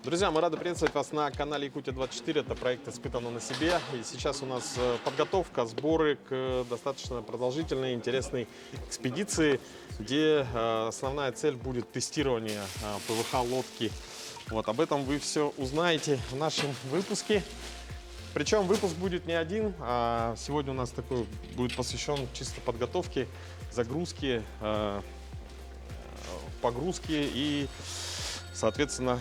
Друзья, мы рады приветствовать вас на канале Якутия-24. Это проект «Испытано на себе». И сейчас у нас подготовка, сборы к достаточно продолжительной, интересной экспедиции, где основная цель будет тестирование ПВХ-лодки. Вот, об этом вы все узнаете в нашем выпуске. Причем выпуск будет не один, а сегодня у нас такой будет посвящен чисто подготовке, загрузке, погрузке и, соответственно,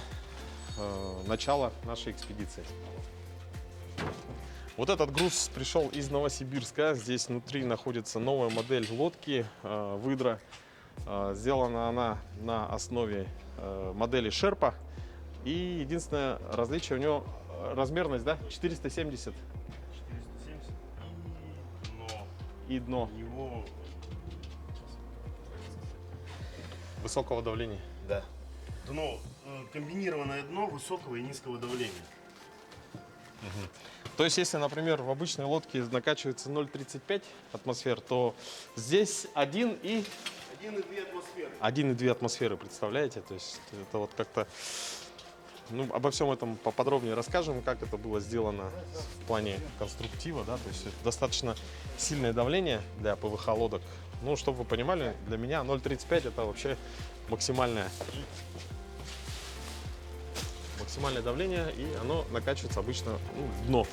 начало нашей экспедиции. Вот этот груз пришел из Новосибирска. Здесь внутри находится новая модель лодки «Выдра». Сделана она на основе модели Шерпа. И единственное различие у него размерность, да? 470. 470 и дно. У него Высокого давления. да. Дно, комбинированное дно высокого и низкого давления. То есть, если, например, в обычной лодке накачивается 0,35 атмосфер, то здесь 1,2 атмосферы. 1,2 атмосферы, представляете? То есть, это вот как-то... Ну, обо всем этом поподробнее расскажем, как это было сделано в плане конструктива, да, то есть достаточно сильное давление для ПВХ лодок. Ну, чтобы вы понимали, для меня 0,35 это вообще максимальное давление, и оно накачивается обычно в дно.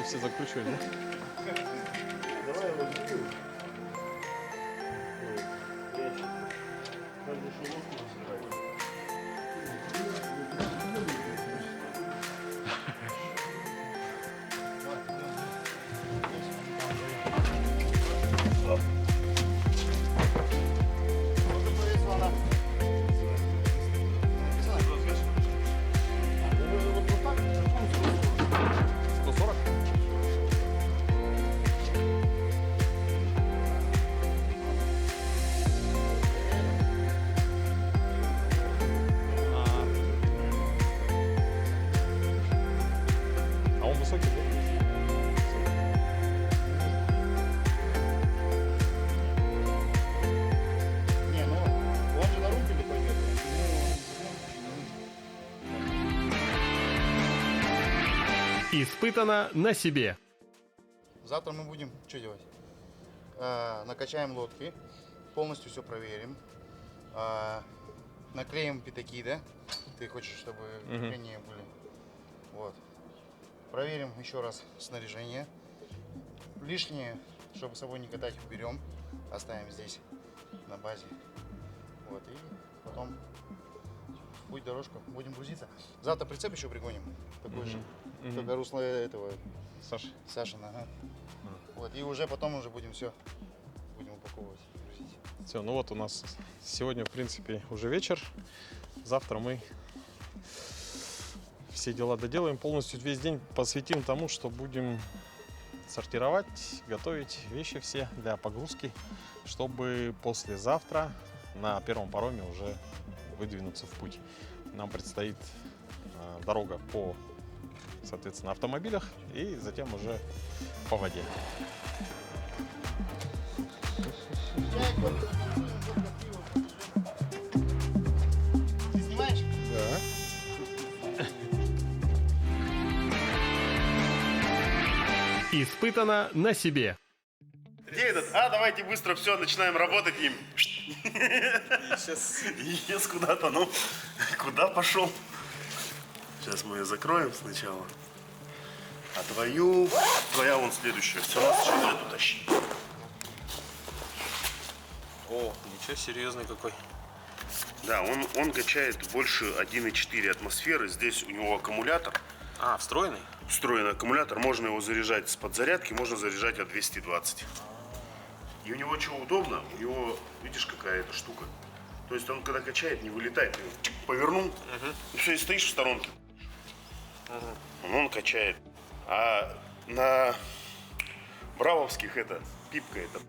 Все закручивали, да? Давай его сделаем. Каждую лодку разбирать. А он высокий, да? Не, ну он же на румпеле пойдет. Испытано на себе. Завтра мы будем что делать? Накачаем лодки, полностью все проверим, наклеим пятаки, да? Ты хочешь, чтобы крепления были. Вот. Проверим еще раз снаряжение. Лишнее, чтобы с собой не катать, уберем, оставим здесь на базе. Вот, и потом путь дорожка, будем грузиться. Завтра прицеп еще пригоним, такой же, только русло этого Сашина. Ага. Вот, и уже потом уже будем все будем упаковывать, грузить. Все, ну вот у нас сегодня, в принципе, уже вечер. Завтра мы все дела доделаем. Полностью весь день посвятим тому, что будем сортировать, готовить вещи все для погрузки, чтобы послезавтра на первом пароме уже выдвинуться в путь. Нам предстоит дорога по, соответственно, автомобилях и затем уже по воде. Ты снимаешь? Да. Испытано на себе. Где этот? Давайте быстро все, начинаем работать им. Сейчас Ес куда-то, ну, куда пошел? Сейчас мы ее закроем сначала. А твоя вон следующая. Все, нас еще эту тащи. О, ничего, серьезный какой. Да, он качает больше 1,4 атмосферы. Здесь у него аккумулятор. А, встроенный? Встроенный аккумулятор. Можно его заряжать с подзарядки, можно заряжать от 220. И у него что удобно, у него, видишь, какая эта штука. То есть он когда качает, не вылетает. Ты его повернул, и все, и стоишь в сторонке. Он качает. А на бравовских это пипка это.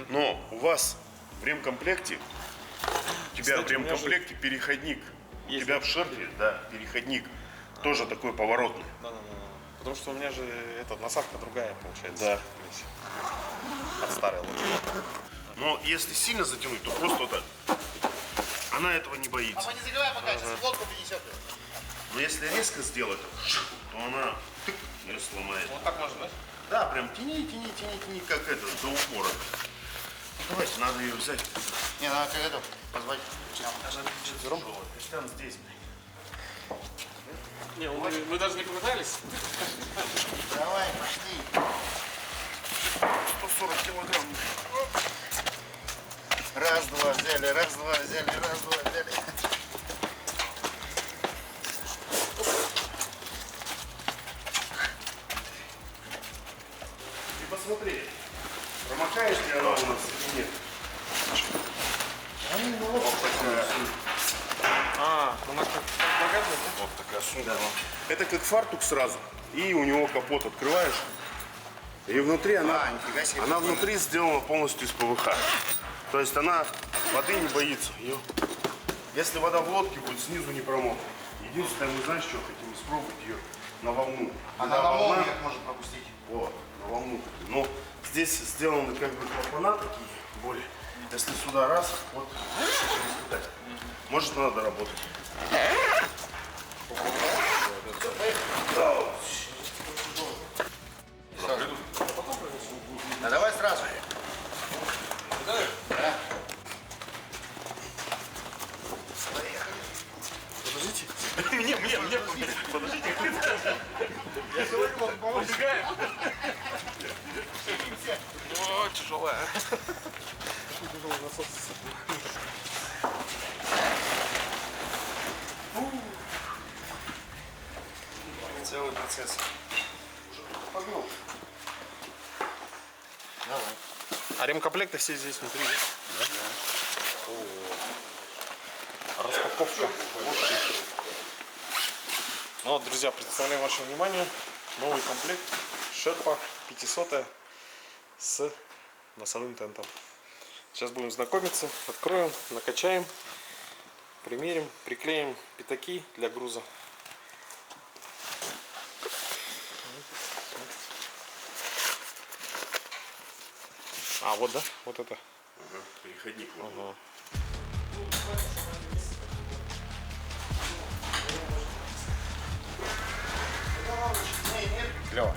Но у вас в ремкомплекте, у тебя Кстати, в ремкомплекте переходник. У Есть, тебя в шерпе, да, переходник. Тоже такой поворотный. Да. Потому что у меня же насадка другая получается. Да. Здесь. От старой лодки. Но если сильно затянуть, то просто вот так. Она этого не боится. Не закрывай пока, сейчас лодку принесет. Но если резко сделать, то она тык, ее сломает. Вот так можно, да? Да, прям тяни, как это, до упора. Ну, давайте, надо ее взять. Не, надо как это, позвать. Если он здесь, Не, мы даже не попытались. Давай, пошли. 140 килограмм. Раз-два взяли, раз-два взяли, раз-два взяли. И посмотри, промокает ли она у нас или нет. Она как багажник. Вот такая сумка. Это как фартук сразу. И у него капот открываешь. И внутри она нифига себе. она внутри сделана полностью из ПВХ. То есть она воды не боится. Если вода в лодке будет, снизу не промокнет. Единственное, мы знаешь, что хотим испробовать ее на волну. Она Когда на волна- молниях может пропустить. Вот, на волну. Но здесь сделаны как бы клапана такие более. Если сюда раз, вот, испытать. Может, надо работать. Да давай сразу. Подождите. О, тяжелая. Целый процесс. Погнал. Давай. А ремкомплекты все здесь внутри, да? О. Распаковка. Ну вот, друзья, представляем вашему вниманию новый комплект Шерпа 500 с носовым тентом. Сейчас будем знакомиться, откроем, накачаем, примерим, приклеим пятаки для груза. А, вот, да? Вот это. Ага, переходник. Ага. Клево.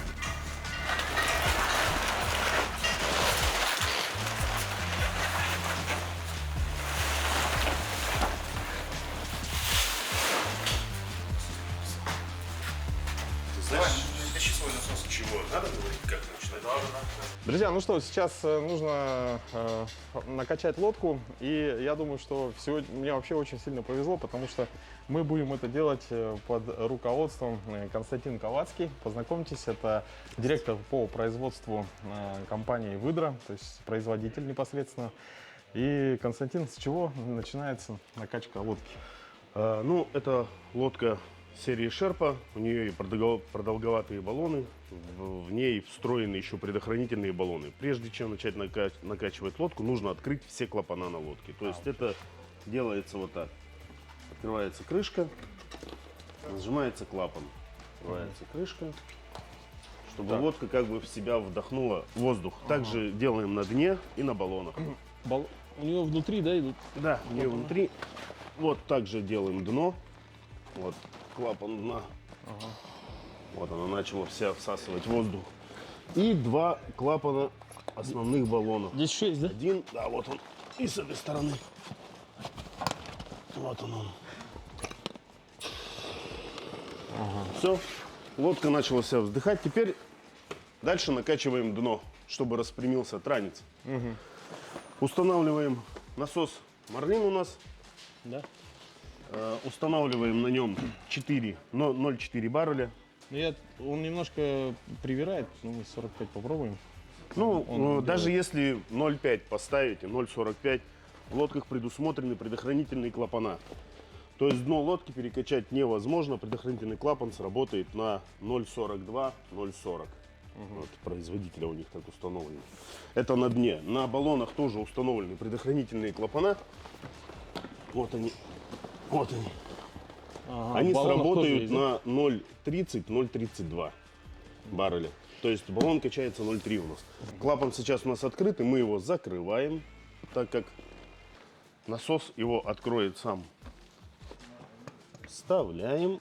Ты знаешь, тащи свой насос. Чего? Надо говорить, как начинать? Друзья, ну что, сейчас нужно накачать лодку, и я думаю, что сегодня мне вообще очень сильно повезло, потому что мы будем это делать под руководством Константина Ковацкий. Познакомьтесь, это директор по производству компании «Выдра», то есть производитель непосредственно. И, Константин, с чего начинается накачка лодки? Ну, это лодка серии Шерпа, у нее и продолговатые баллоны, в ней встроены еще предохранительные баллоны. Прежде чем начать накачивать лодку, нужно открыть все клапана на лодке. То есть это делается вот так. Открывается крышка, нажимается клапан, открывается крышка, чтобы лодка как бы в себя вдохнула воздух. Также делаем на дне и на баллонах. У него внутри, да, идут? Да, у нее внутри. Вот также делаем дно. Вот клапан дна. Вот она начала вся всасывать воздух. И два клапана основных баллонов. Здесь 6, да? Один, да, вот он. И с этой стороны. Вот он. Все. Лодка начала вся вздыхать. Теперь дальше накачиваем дно, чтобы распрямился транец. Устанавливаем насос Марлин у нас. Да. Устанавливаем на нем 0,4 барреля. Он немножко привирает, но мы 45 попробуем. Ну, даже если 0,5 поставите, 0,45, в лодках предусмотрены предохранительные клапана. То есть дно лодки перекачать невозможно, предохранительный клапан сработает на 0,42, 0,40. Вот, производителя у них так установлено. Это на дне. На баллонах тоже установлены предохранительные клапана. Вот они. Вот они. Ага, Они в баллонах тоже сработают есть, да? на 0,30-0,32 барреля. То есть баллон качается 0,3 у нас. Клапан сейчас у нас открыт, и мы его закрываем, так как насос его откроет сам. Вставляем.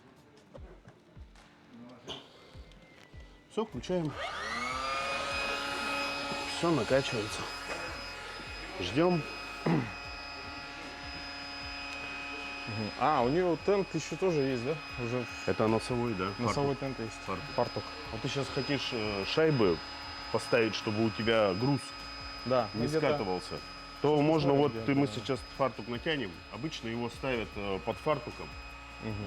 Все, включаем. Все накачивается. Ждем. А, у нее тент еще тоже есть, да? Уже Это носовой, да? носовой тент есть. Фартук. Вот ты сейчас хотишь шайбы поставить, чтобы у тебя груз Да, не где-то скатывался, то можно такое вот делать, мы да. сейчас фартук натянем. Обычно его ставят под фартуком,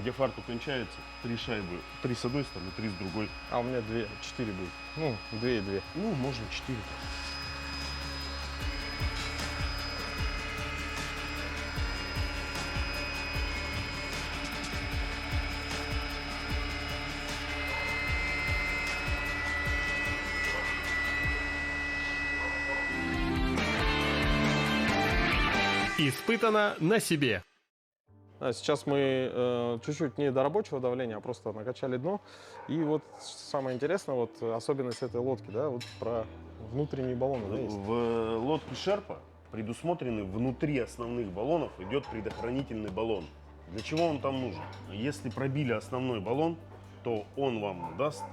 где фартук кончается. 3 шайбы. 3 с одной стороны, 3 с другой. А у меня 4 будет. Ну, 2 и 2. Ну, можно 4. Испытано на себе. Сейчас мы чуть-чуть не до рабочего давления, а просто накачали дно. И вот самое интересное, вот особенность этой лодки, да, вот про внутренние баллоны, да, есть? В лодке Шерпа предусмотрены внутри основных баллонов идет предохранительный баллон. Для чего он там нужен? Если пробили основной баллон, то он вам даст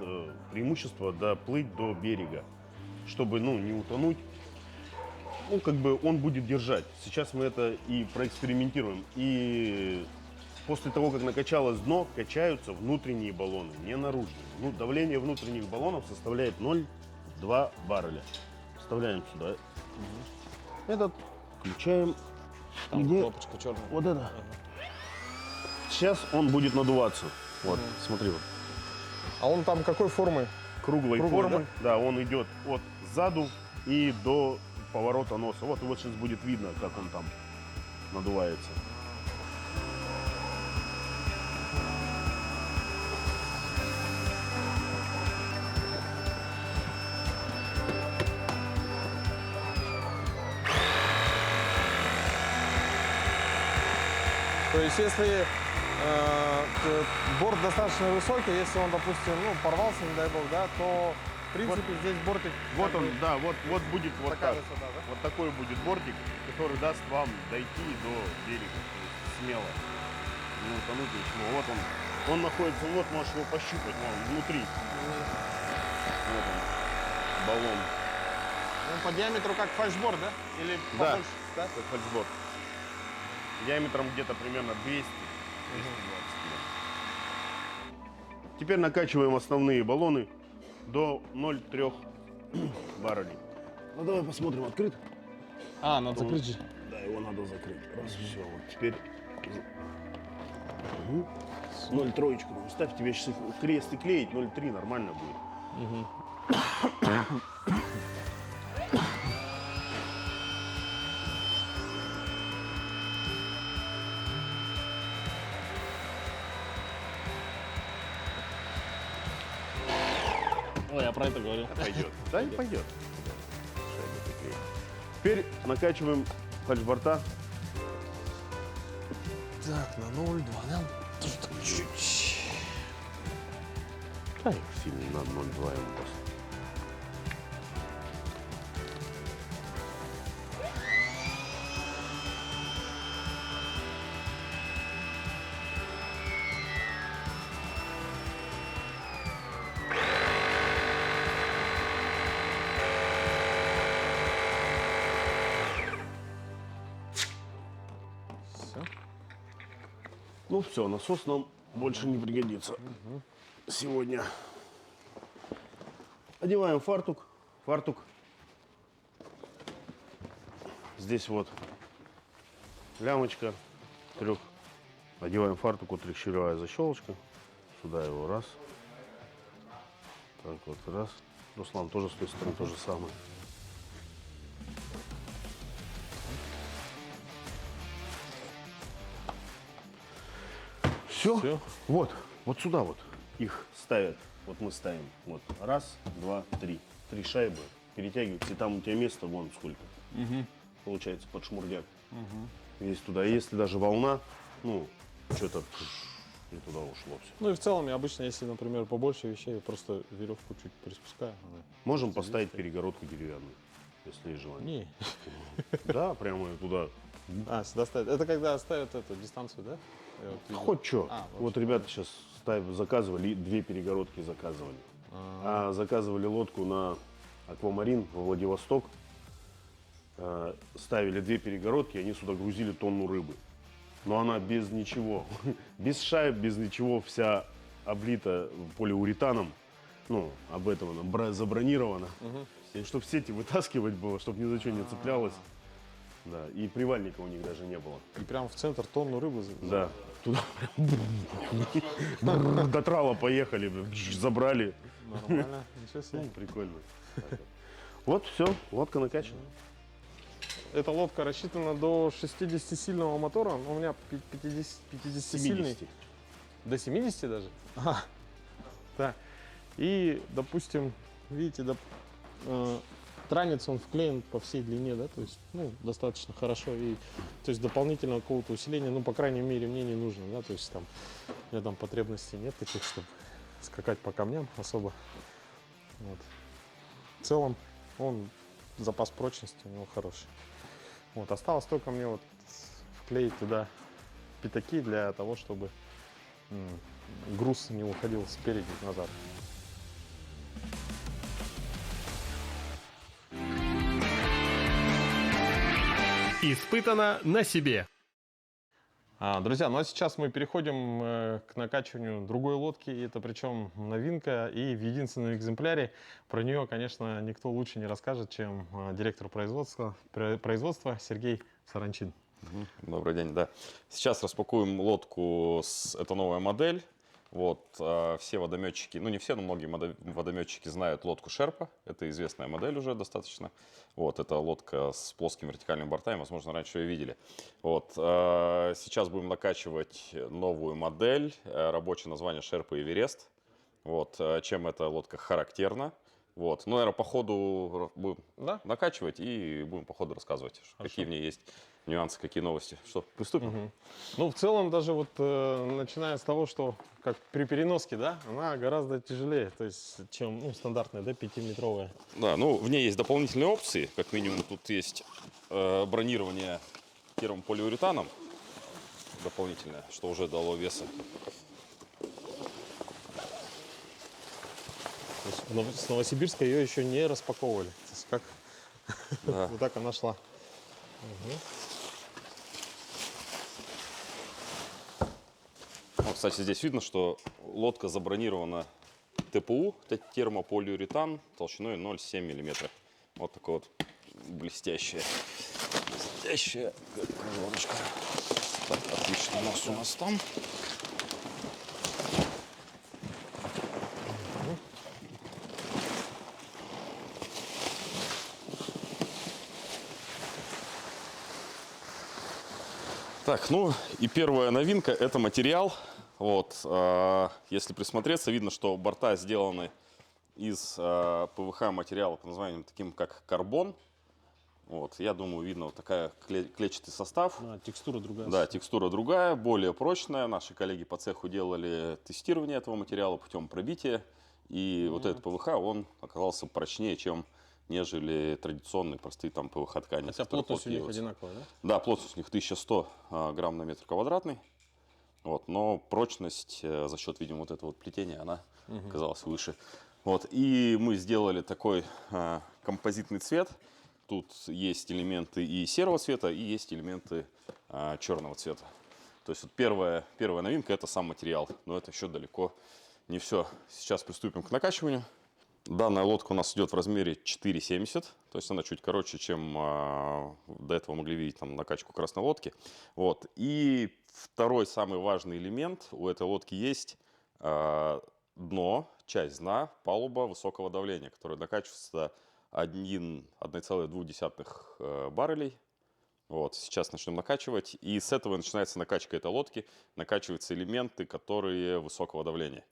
преимущество доплыть до берега, чтобы, ну, не утонуть. Ну, как бы он будет держать. Сейчас мы это и проэкспериментируем. И после того, как накачалось дно, качаются внутренние баллоны, не наружные. Ну, давление внутренних баллонов составляет 0,2 барреля. Вставляем сюда. Этот включаем. Там Где? кнопочка черная. Вот это. Сейчас он будет надуваться. Вот, смотри вот. А он там какой формы? Круглой Круглый, формы. Да, он идет от заду и до поворота носа. Вот, и вот сейчас будет видно, как он там надувается. То есть если борт достаточно высокий, если он, допустим, ну, порвался, не дай бог, да, то в принципе здесь бортик Вот как он, бы да, вот будет вот такая так. высота, да? Вот такой будет бортик, который даст вам дойти до берега. То есть смело. Не утонуть ничего. Вот он находится, вот можешь его пощупать, вон, внутри. Вот он, баллон. Ну, по диаметру как фальшборд, да? Или Да, побольше, да? как фальшборд. Диаметром где-то примерно 200-220 кило. Теперь накачиваем основные баллоны до 0,3 баррелей. Ну давай посмотрим, открыт? А, надо закрыть же. Да, его надо закрыть. Раз, все, вот теперь 0,3 там ставь, тебе сейчас крест и клеить, 0,3 нормально будет. Ой, я про это говорил. Пойдет. Да, и пойдет. Шайбы приклеить. Теперь накачиваем фальшборта. Так, на 0,2, да? Чуть-чуть. Да, их сильно не надо 0,2 ему просто. Все. Ну все, насос нам больше не пригодится сегодня. Одеваем фартук. Фартук. Здесь вот лямочка трех. Одеваем фартук, вот трехщелевая защелочка. Сюда его раз. Так вот раз. Руслан тоже с той стороны то же самое. Все. Всё. Вот сюда вот их ставят. Вот мы ставим, вот, раз, два, три. 3 шайбы перетягиваются, и там у тебя место вон сколько. Получается, под шмурдяк. Весь туда. Если даже волна, ну, что-то и туда ушло все. Ну и в целом, я обычно, если, например, побольше вещей, я просто веревку чуть приспускаю. она Можем поставить перегородку деревянную, если есть желание. Не. Да, прямо туда. Сюда ставят. Это когда ставят эту дистанцию, да? Я вот видел. Хоть что. Вот Вот ребята сейчас заказывали, 2 перегородки заказывали. А заказывали лодку на Аквамарин во Владивосток. Ставили 2 перегородки, и они сюда грузили тонну рыбы. Но она без ничего, без шайб, без ничего, вся облита полиуретаном. Ну, об этом она забронирована. И чтобы сети вытаскивать было, чтобы ни за что не цеплялось. Да, и привальника у них даже не было. И прям в центр тонну рыбы. Да, туда прям до трала поехали, забрали. Нормально, ничего себе. Ну, прикольно. Вот все, лодка накачана. Эта лодка рассчитана до 60-сильного мотора, но у меня 50-сильный. 70. До 70 даже? Ага. Да. И, допустим, видите, транец он вклеен по всей длине, да, то есть, ну, достаточно хорошо. И, то есть, дополнительного какого-то усиления, ну, по крайней мере, мне не нужно, да, то есть, там, у меня там потребностей нет таких, чтобы скакать по камням особо. Вот. В целом, запас прочности у него хороший. Вот, осталось только мне вот вклеить туда пятаки для того, чтобы груз не уходил спереди назад. Испытано на себе. Друзья, ну а сейчас мы переходим к накачиванию другой лодки. И это причем новинка и в единственном экземпляре. Про нее, конечно, никто лучше не расскажет, чем директор производства Сергей Саранчин. Добрый день, да. Сейчас распакуем лодку. Это новая модель. Вот, все водометчики, ну не все, но многие водометчики знают лодку Шерпа. Это известная модель уже достаточно. Вот, это лодка с плоским вертикальным бортами, возможно, раньше ее видели. Вот, сейчас будем накачивать новую модель. Рабочее название Шерпа Эверест. Вот, чем эта лодка характерна. Вот, ну, наверное, по ходу будем накачивать и будем по ходу рассказывать, какие в ней есть нюансы, какие новости. Что, приступим? Ну, в целом, даже вот начиная с того, что как при переноске, да, она гораздо тяжелее, то есть, чем стандартная, да, 5-метровая. Да, ну, в ней есть дополнительные опции. Как минимум, тут есть бронирование термополиуретаном дополнительное, что уже дало веса. С Новосибирска ее еще не распаковывали. То есть как вот так она шла. Вот, кстати, здесь видно, что лодка забронирована ТПУ, термополиуретан, толщиной 0,7 мм. Вот такая вот блестящая лодочка. Так, отлично, у нас там. Так, ну и первая новинка – это материал. Вот, если присмотреться, видно, что борта сделаны из ПВХ материала под названием таким как карбон. Вот, я думаю, видно вот такая клетчатый состав. Текстура другая. Да, текстура другая, более прочная. Наши коллеги по цеху делали тестирование этого материала путем пробития. И вот этот ПВХ, он оказался прочнее, чем нежели традиционные простые там ПВХ ткани. Хотя плотность у них одинаковая, да? Да, плотность у них 1100 грамм на метр квадратный. Вот, но прочность за счет, видимо, вот этого вот плетения, она оказалась выше. Вот, и мы сделали такой композитный цвет. Тут есть элементы и серого цвета, и есть элементы черного цвета. То есть вот первая новинка – это сам материал, но это еще далеко не все. Сейчас приступим к накачиванию. Данная лодка у нас идет в размере 4,70, то есть она чуть короче, чем до этого могли видеть там накачку красной лодки. Вот. И второй самый важный элемент у этой лодки есть дно, часть дна, палуба высокого давления, которая накачивается 1,2 баррелей. Вот. Сейчас начнем накачивать, и с этого начинается накачка этой лодки, накачиваются элементы, которые высокого давления.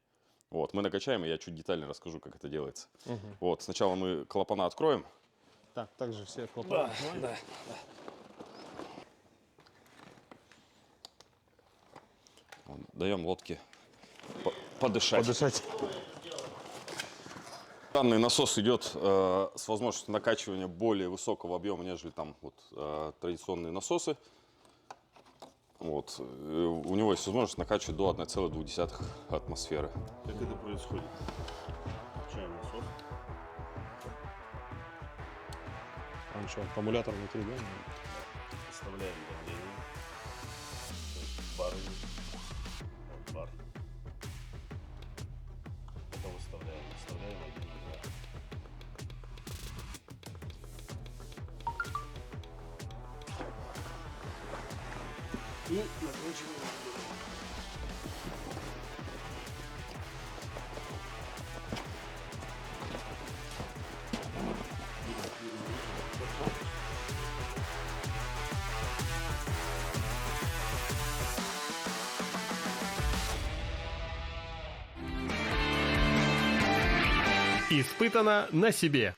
Вот, мы накачаем, и я чуть детально расскажу, как это делается. Вот, сначала мы клапана откроем. Так, также все клапаны открываем. Вот, даем лодке подышать. Подышать. Данный насос идет с возможностью накачивания более высокого объема, нежели там вот, традиционные насосы. Вот. У него есть возможность накачивать до 1,2 атмосферы. Как это происходит? Включаем насос. Там что, аккумулятор внутри, да? Вставляем давление. То есть бар. Вот бар. Потом выставляем. Выставляем 1,2. И накручиваем. Испытано на себе.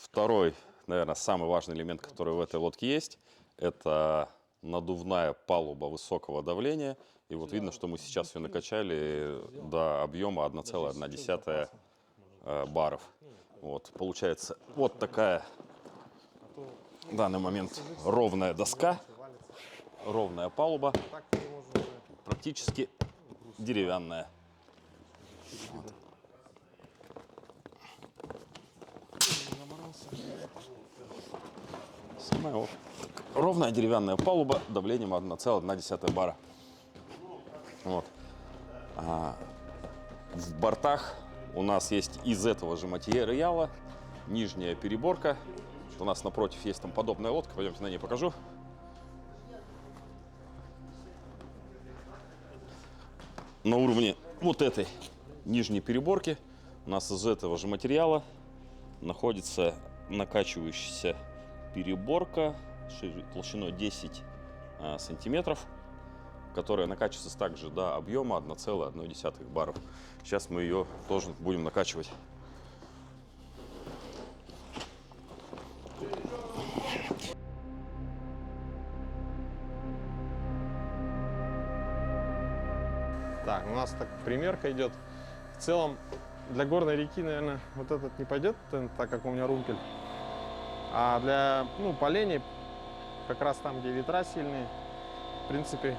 Второй, наверное, самый важный элемент, который в этой лодке есть, это надувная палуба высокого давления. И вот видно, что мы сейчас ее накачали до объема 1,1 баров. Вот, получается вот такая в данный момент ровная доска, ровная палуба, практически деревянная. Вот. Самая вот ровная деревянная палуба давлением 1,1 бара. Вот. В бортах у нас есть из этого же материала нижняя переборка. У нас напротив есть там подобная лодка, пойдемте на ней покажу. На уровне вот этой нижней переборки у нас из этого же материала находится накачивающаяся переборка толщиной 10 сантиметров, которая накачивается также до объема 1,1 баров. Сейчас мы ее тоже будем накачивать. Так, у нас так примерка идет. В целом, для горной реки, наверное, вот этот не пойдет, так как у меня румпель. А для полений, как раз там, где ветра сильные, в принципе,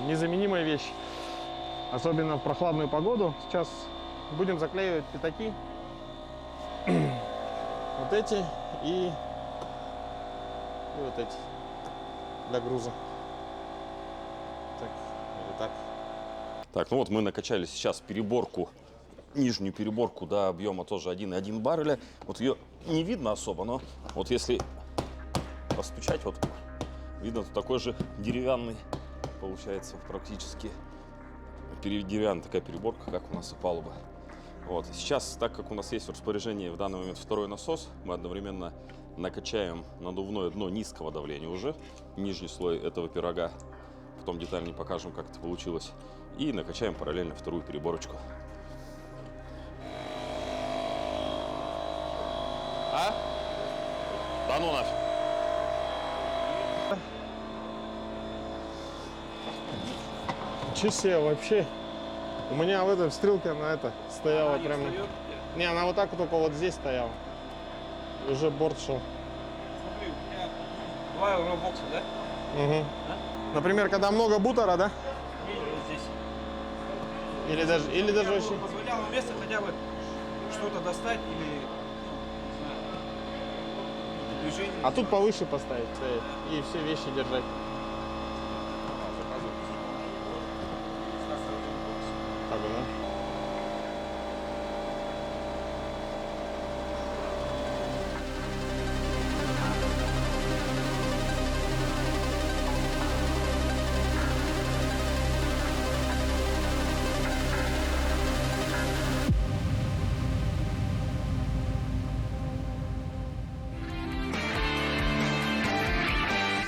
незаменимая вещь. Особенно в прохладную погоду. Сейчас будем заклеивать пятаки. Вот эти и вот эти для груза. Так, или так. Так, ну вот мы накачали сейчас переборку, нижнюю переборку до объема тоже 1,1 барреля. Вот ее не видно особо, но вот если постучать, вот видно, тут такой же деревянный, получается, практически деревянная такая переборка, как у нас и палуба. Вот. Сейчас, так как у нас есть в распоряжении в данный момент второй насос, мы одновременно накачаем надувное дно низкого давления уже, нижний слой этого пирога. Потом детальнее покажем, как это получилось. И накачаем параллельно вторую переборочку. Да ну нафиг. Ничего себе, вообще. У меня в этой стрелке на это стояла прям. Не, она вот так вот только вот здесь стояла. Уже борт шел. Смотри, у меня 2 евробокса, да? Угу. Например, когда много бутера, да? И вот здесь. Или даже вообще. Позволяло место хотя бы что-то достать или, не знаю, движение. А тут повыше поставить и все вещи держать. Так, да?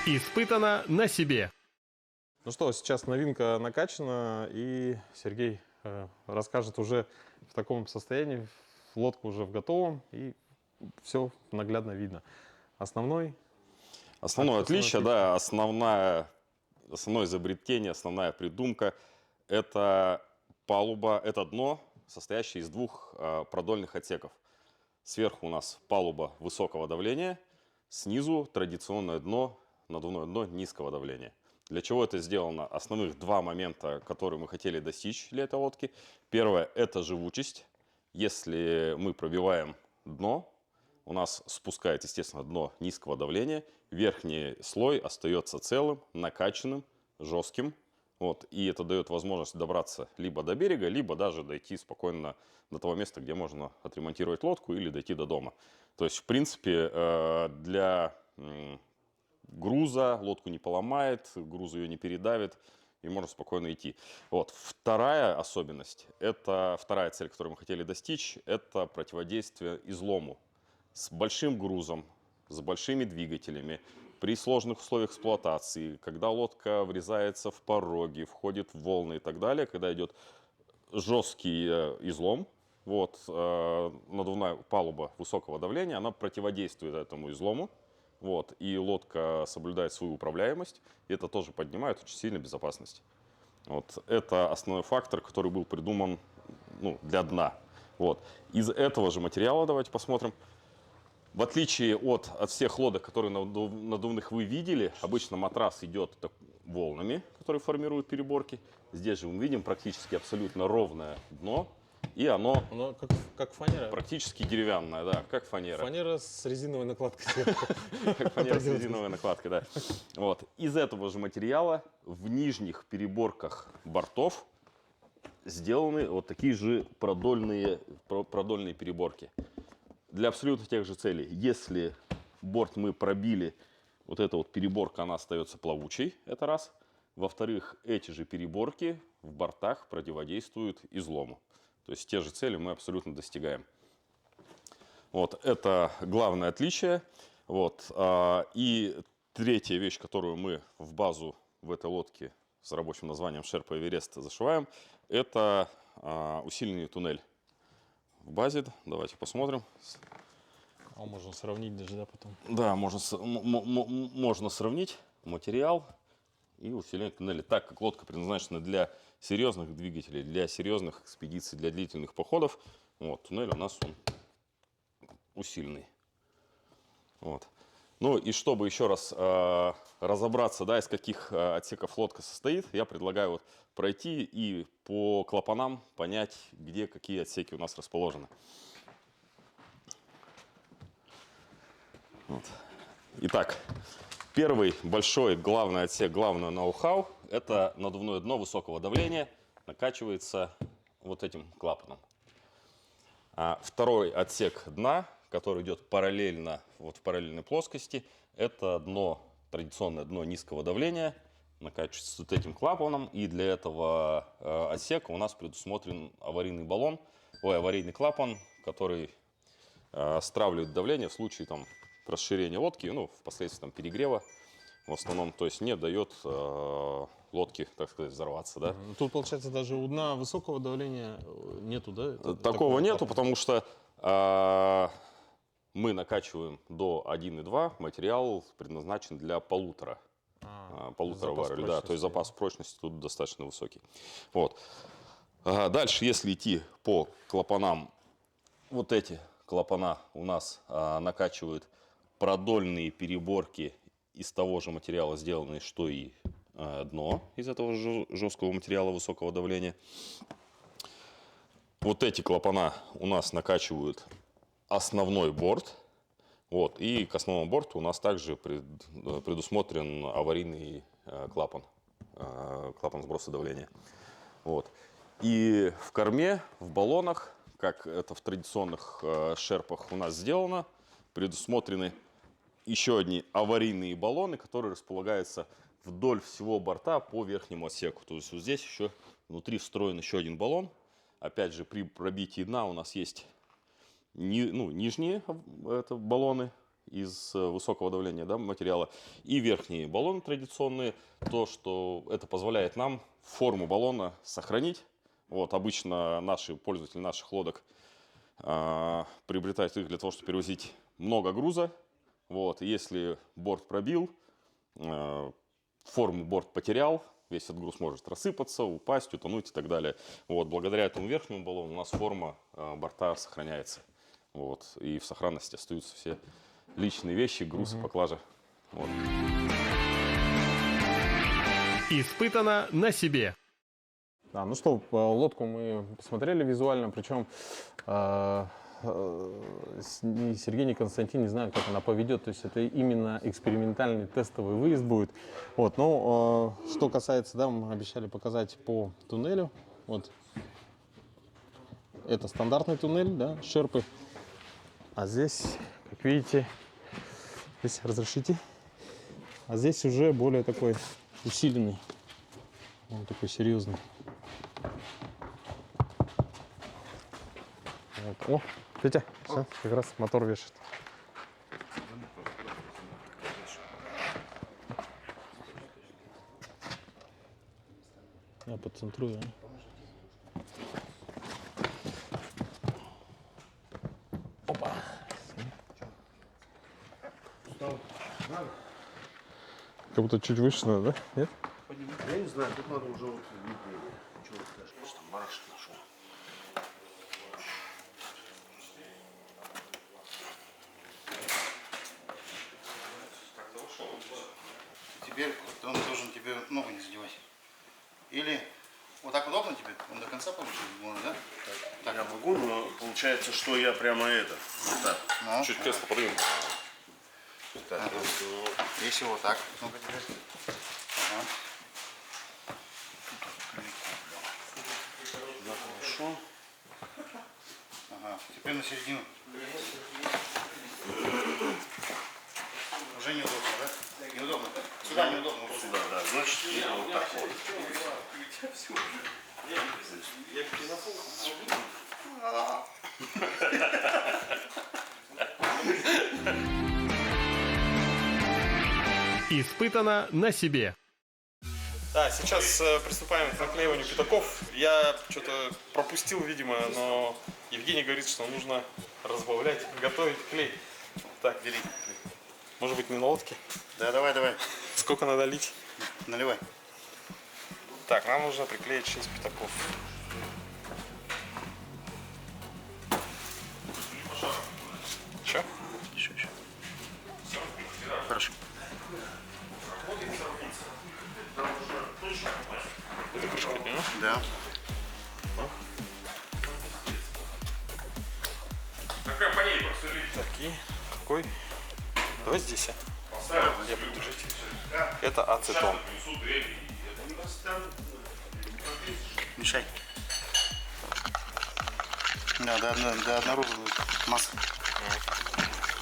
Испытано на себе. Ну что, сейчас новинка накачана, и Сергей расскажет уже в таком состоянии, лодка уже в готовом, и все наглядно видно. Основное Отличие, да, основное изобретение, основная придумка – это палуба, это дно, состоящее из двух продольных отсеков. Сверху у нас палуба высокого давления, снизу традиционное дно, надувное дно низкого давления. Для чего это сделано? Основных два момента, которые мы хотели достичь для этой лодки. Первое – это живучесть. Если мы пробиваем дно, у нас спускает, естественно, дно низкого давления, верхний слой остается целым, накачанным, жестким. Вот, и это дает возможность добраться либо до берега, либо даже дойти спокойно до того места, где можно отремонтировать лодку или дойти до дома. То есть, в принципе, для груза лодку не поломает, груз ее не передавит, и можно спокойно идти. Вот. Вторая особенность, это вторая цель, которую мы хотели достичь, это противодействие излому. С большим грузом, с большими двигателями, при сложных условиях эксплуатации, когда лодка врезается в пороги, входит в волны и так далее, когда идет жесткий излом, вот, надувная палуба высокого давления, она противодействует этому излому. Вот, и лодка соблюдает свою управляемость, и это тоже поднимает очень сильно безопасность. Вот, это основной фактор, который был придуман для дна. Вот. Из этого же материала давайте посмотрим. В отличие от всех лодок, которые надувных вы видели, обычно матрас идет волнами, которые формируют переборки. Здесь же мы видим практически абсолютно ровное дно, и оно как фанера. практически деревянное, да, как фанера. Фанера с резиновой накладкой сверху. Как фанера с резиновой накладкой, да. Вот. Из этого же материала в нижних переборках бортов сделаны вот такие же продольные переборки. Для абсолютно тех же целей. Если борт мы пробили, вот эта вот переборка, она остается плавучей, это раз. Во-вторых, эти же переборки в бортах противодействуют излому. То есть те же цели мы абсолютно достигаем. Вот, это главное отличие. Вот. И третья вещь, которую мы в базу в этой лодке с рабочим названием Шерпа Эверест зашиваем, это усиленный туннель в базе. Давайте посмотрим. Можно сравнить даже, да, потом. Да, можно сравнить материал и усиление туннеля. Так как лодка предназначена для серьезных двигателей, для серьезных экспедиций, для длительных походов, вот, туннель у нас он усиленный. Вот. Ну и чтобы еще раз разобраться, да, из каких отсеков лодка состоит, я предлагаю вот пройти и по клапанам понять, где какие отсеки у нас расположены. Вот. Итак, первый большой главный отсек, главное ноу-хау – это надувное дно высокого давления, накачивается вот этим клапаном. А второй отсек дна, который идет параллельно, вот в параллельной плоскости, это дно, традиционное дно низкого давления, накачивается вот этим клапаном. И для этого отсека у нас предусмотрен аварийный клапан, который стравливает давление в случае расширения лодки, впоследствии перегрева в основном, то есть не дает лодке, так сказать, взорваться, да. Тут, получается, даже у дна высокого давления нету, да? Такого нету, потому что мы накачиваем до 1,2, материал предназначен для полутора барреля, да, то есть запас прочности тут достаточно высокий. Вот. Дальше, если идти по клапанам, вот эти клапана у нас накачивают продольные переборки из того же материала, сделанные, что и дно, из этого же жесткого материала высокого давления. Вот эти клапана у нас накачивают основной борт. Вот, и к основному борту у нас также предусмотрен аварийный клапан сброса давления. Вот. И в корме, в баллонах, как это в традиционных шерпах у нас сделано, предусмотрены еще одни аварийные баллоны, которые располагаются вдоль всего борта по верхнему отсеку. То есть вот здесь еще внутри встроен еще один баллон. Опять же, при пробитии дна у нас есть нижние баллоны из высокого давления, да, материала, и верхние баллоны традиционные, то, что это позволяет нам форму баллона сохранить. Вот, обычно наши пользователи наших лодок приобретают их для того, чтобы перевозить много груза. Вот, если борт пробил, форму борт потерял, весь этот груз может рассыпаться, упасть, утонуть и так далее. Вот, благодаря этому верхнему баллону у нас форма борта сохраняется. Вот, и в сохранности остаются все личные вещи, груз, поклажа. Вот. Испытано на себе. Да, ну что, лодку мы посмотрели визуально, причем ни Сергей, ни Константин не знают, как она поведет. То есть это именно экспериментальный тестовый выезд будет. Вот, но что касается, да, мы обещали показать по туннелю. Вот. Это стандартный туннель, да, Шерпы. А здесь, как видите, здесь разрешите. А здесь уже более такой усиленный. Он такой серьезный. Вот. О, Петя, все, как раз мотор вешает. Я подцентрую. Опа. Как будто чуть выше надо, да? Нет? Я не знаю, тут надо уже вот... Что ты скажешь? Может, там барашек нашел. Теперь он должен тебе ногу не задевать. Или вот так удобно тебе? Он до конца получится, можно, да? Так, я могу, но получается, что я прямо это. Вот так. Ну, Чуть кресло подвинем. Так, вот. если вот так. Ну-ка теперь. Ага. Да, хорошо. Ага. Теперь на середину. Уже неудобно, да? Неудобно. Сюда неудобно. Вот Сюда, да. Значит, вот так вот. Испытано на себе. Да, сейчас приступаем к наклеиванию пятаков. Я что-то пропустил, видимо, но Евгений говорит, что нужно разбавлять, готовить клей. Так, бери. Может быть, не на лодке? Да, давай, давай. Сколько надо лить? Наливай. Так, нам нужно приклеить 6 пятаков. Еще? Еще. Хорошо. Это крышка, да? Да. Так, и какой? Давай здесь, я буду держать. Это ацетон. Мешай. Да, до однородной массы.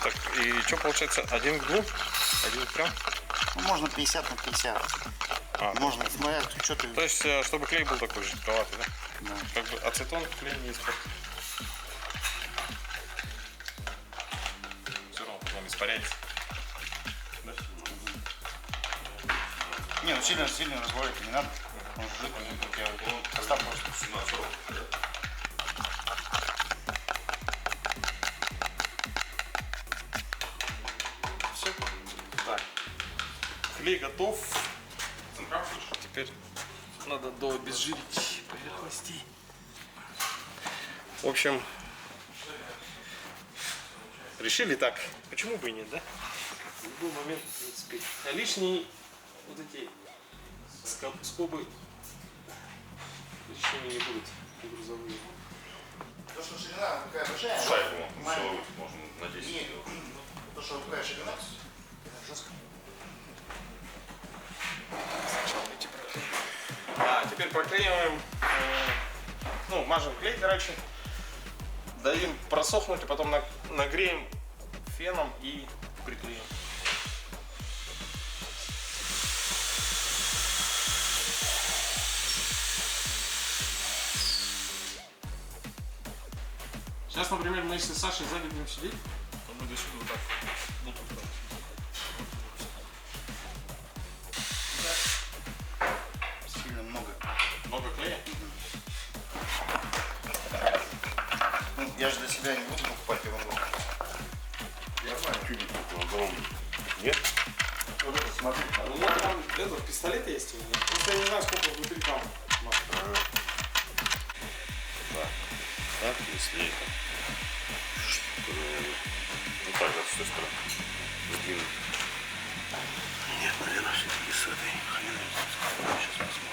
Так, и что получается? 1 к 2? 1 к 3? Ну, можно 50 на 50. Можно, смотря, что ты... То есть, чтобы клей был такой жидковатый, да? Да. Как бы ацетон клей не испортит. Все равно потом испаряется. Не, ну сильно разбавлять не надо. Он выпадет, как я оставь просто. Все. Так. Клей готов. Теперь надо дообезжирить поверхности. В общем, решили так. Почему бы и нет, да? В любой момент, в принципе. А лишние вот эти скобы лишними не будут грузовые. То, что ширина такая большая, Шайбу маленькая. можно на 10 И то, что такая ширина, жестко. Теперь проклеиваем, ну, мажем клей, короче, дадим просохнуть, а потом нагреем феном и приклеим. Сейчас, например, мы если с Сашей сзади будем сидеть, то Мы до сюда вот так. Ну, тут, Сильно много. Много клея? Ну, я же для себя не буду покупать пивоварку. Я знаю, чудик такой огромный. Нет? вот это, смотри. У меня там этот пистолет есть у меня. Просто я не знаю, сколько внутри там. Так, если это... Вот так вот с той стороны. Сдвинуть. Нет, наверное, все-таки с этой. Сейчас посмотрим.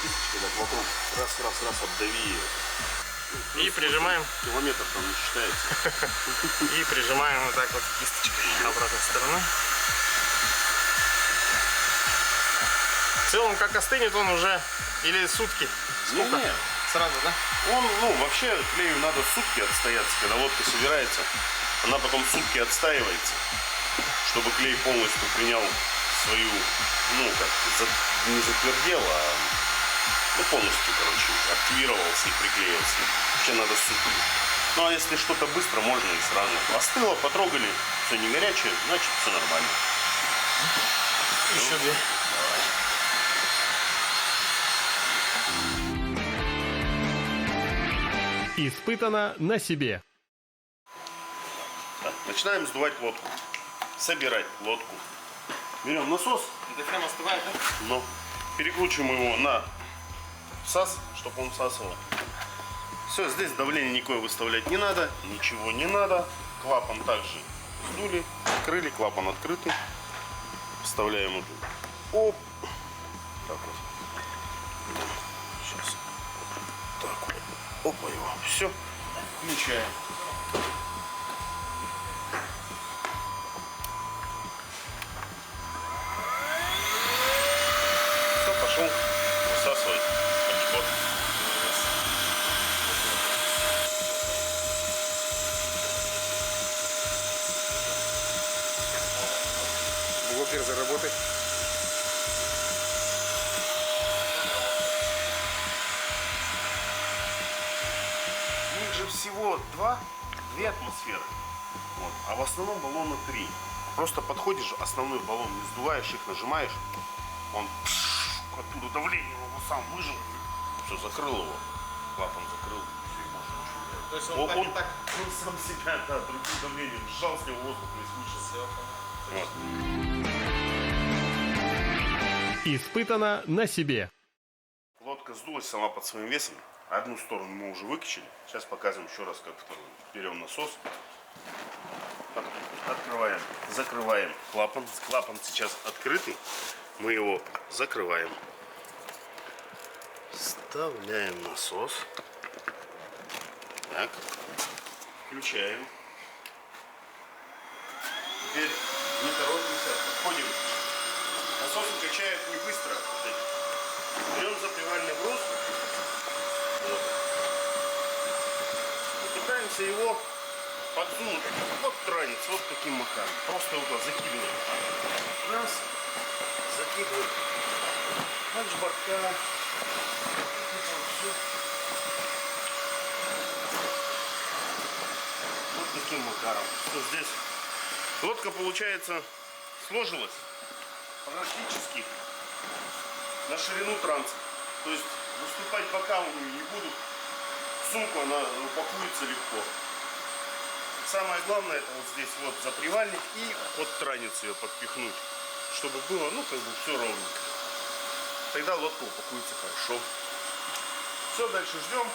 Кисточкой так вокруг. Раз, обдави ее. И прижимаем, Километр там не считается. и прижимаем вот так вот кисточкой обратной стороной. В целом, как остынет он уже, или сутки? Сколько? Не-не. Сразу, да? Он, вообще клею надо сутки отстояться. Когда лодка собирается, она потом сутки отстаивается, чтобы клей полностью принял свою, не затвердел, а полностью, активировался и приклеился. Вообще надо сутки. Ну а если что-то быстро, можно и сразу. Остыло, потрогали, все не горячее, значит все нормально. Еще две. Испытано на себе. Так, начинаем сдувать лодку. Собирать лодку. Берем насос. Диффрен остывает, да? Но перекручиваем его на всас, чтобы он всасывал. Все, здесь давление никакое выставлять не надо, ничего не надо. Клапан также сдули, открыли, клапан открытый. Вставляем его. Оп. Так вот. Сейчас. Так вот. Опа его. Все. Включаем. Все, пошел высасывать подход. Блокер заработать. У них же всего две атмосферы. Вот. А в основном баллона 3. Просто подходишь, основной баллон не сдуваешь, их нажимаешь, он оттуда давление его сам выжил, все, закрыл его, клапан закрыл, все, и можно ничего делать. То есть Он сам себя, да, другим давлением сжал с него воздух и вышел. Вот. Испытано на себе. Лодка сдулась сама под своим весом. Одну сторону мы уже выкачали. Сейчас показываем еще раз, как вторую. Берем насос. Открываем, закрываем клапан. Клапан сейчас открытый. Мы его закрываем. Вставляем насос. Так. Включаем. Теперь не торопимся, подходим. Насосы качают не быстро. Берем запливальный брус. Вот. И пытаемся его подсунуть вот транец, вот таким макаром. Просто вот так закидываем. Раз. Закидываем. От жбарка. Это вот все. Вот таким макаром. Что здесь? Лодка, получается, сложилась практически на ширину транса. То есть выступать бока у нее не будут. В сумку она упакуется легко. Самое главное, это вот здесь вот запривальник и под транец ее подпихнуть, чтобы было, все ровненько. Тогда лодка упакуется хорошо. Все, дальше ждем.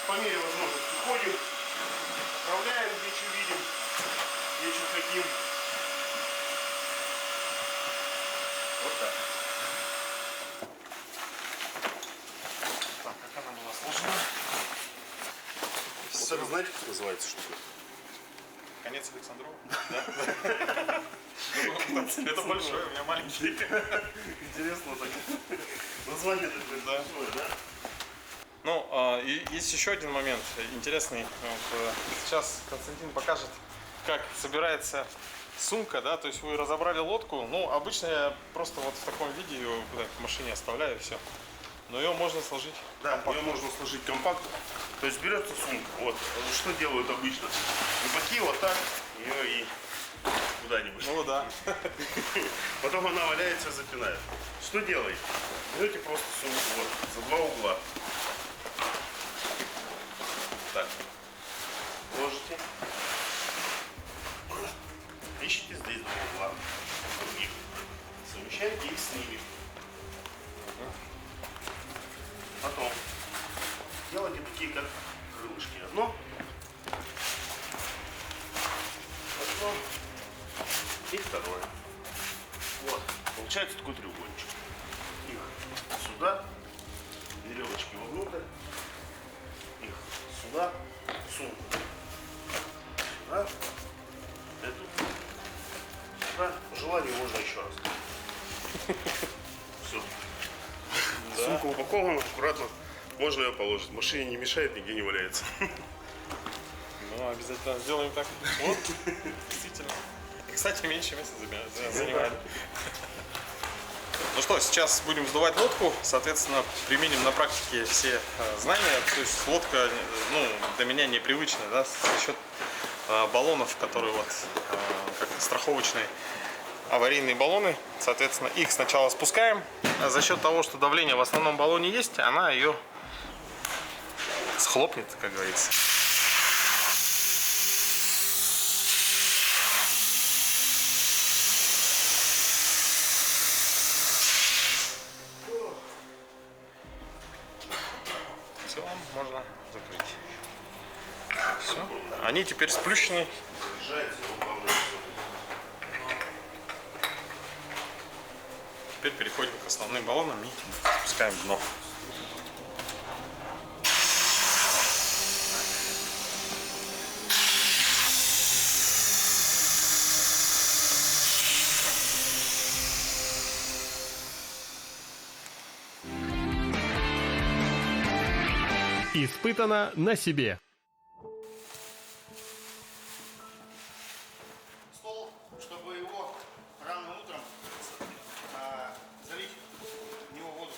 По мере возможности ходим, отправляем, где что видим, где что хотим. Вот так. Так, как она была сложена? Вот это знаете, как называется штука? Конец Александрова? Это большое, у меня маленький. Интересно так. Название такое большое, да? Ну, и есть еще один момент интересный. Вот, сейчас Константин покажет, как собирается сумка, да, то есть вы разобрали лодку. Ну, обычно я просто вот в таком виде ее в машине оставляю, и все. Но ее можно сложить. Да, ее можно сложить компактно. То есть берется сумка. Вот что делают обычно. Рыбаки вот так ее и куда-нибудь. Ну да. Потом она валяется, запинает. Что делаете? Берете просто сумку вот за два угла. Так. Ложите. Ищите здесь два угла. Других. Совмещаете их с ними. Потом делайте такие, как крылышки. Одно и второе. Вот. Получается такой треугольничек. Их сюда, веревочки вовнутрь, их сюда, сумку. Сюда, эту. Сюда. По желанию можно еще раз. Все. Сумка упакована, аккуратно. Можно ее положить. В машине не мешает, нигде не валяется. Ну, обязательно сделаем так. Вот, действительно. И, кстати, меньше места занимает. Ну что, сейчас будем сдувать лодку, соответственно, применим на практике все знания. То есть лодка, ну, для меня непривычная, да, за счет баллонов, которые вот как страховочные аварийные баллоны. Соответственно, их сначала спускаем, а за счет того, что давление в основном баллоне есть, она ее схлопнет, как говорится. Все, можно закрыть. Все. Они теперь сплющены. Теперь переходим к основным баллонам и спускаем дно. Испытано на себе. Стол, чтобы его рано утром залить в него воду.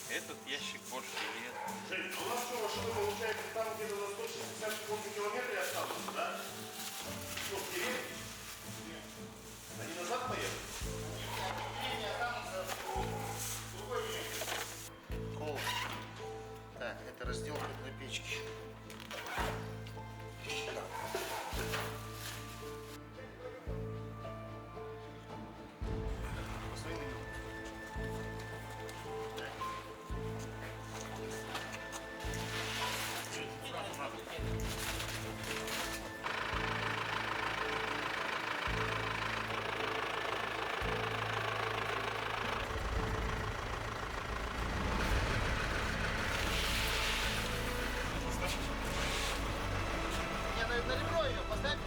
Этот ящик больше лет. Жень, у нас что, машина получается там где-то на 160 километров осталось, да? Что, в деревне? Они назад поехали? Кол. Так, это разделка для печки. На ребро ее поставь.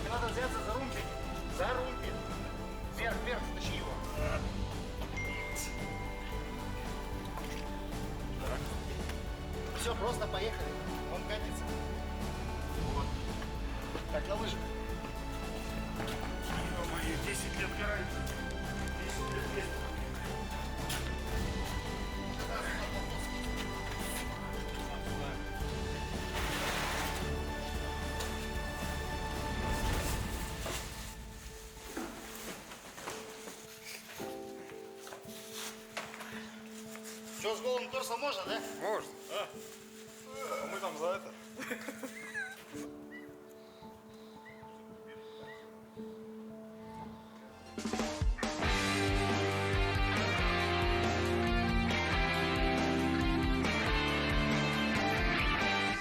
Надо взяться за румпель. За румпель. Вверх, вверх, тащи его. Все, просто поехали. Он катится. Вот. Так, на лыжах. 10 лет гарантии. 10 лет есть. с голым торсом можно, да? Может. Мы там за это.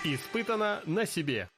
Испытано на себе.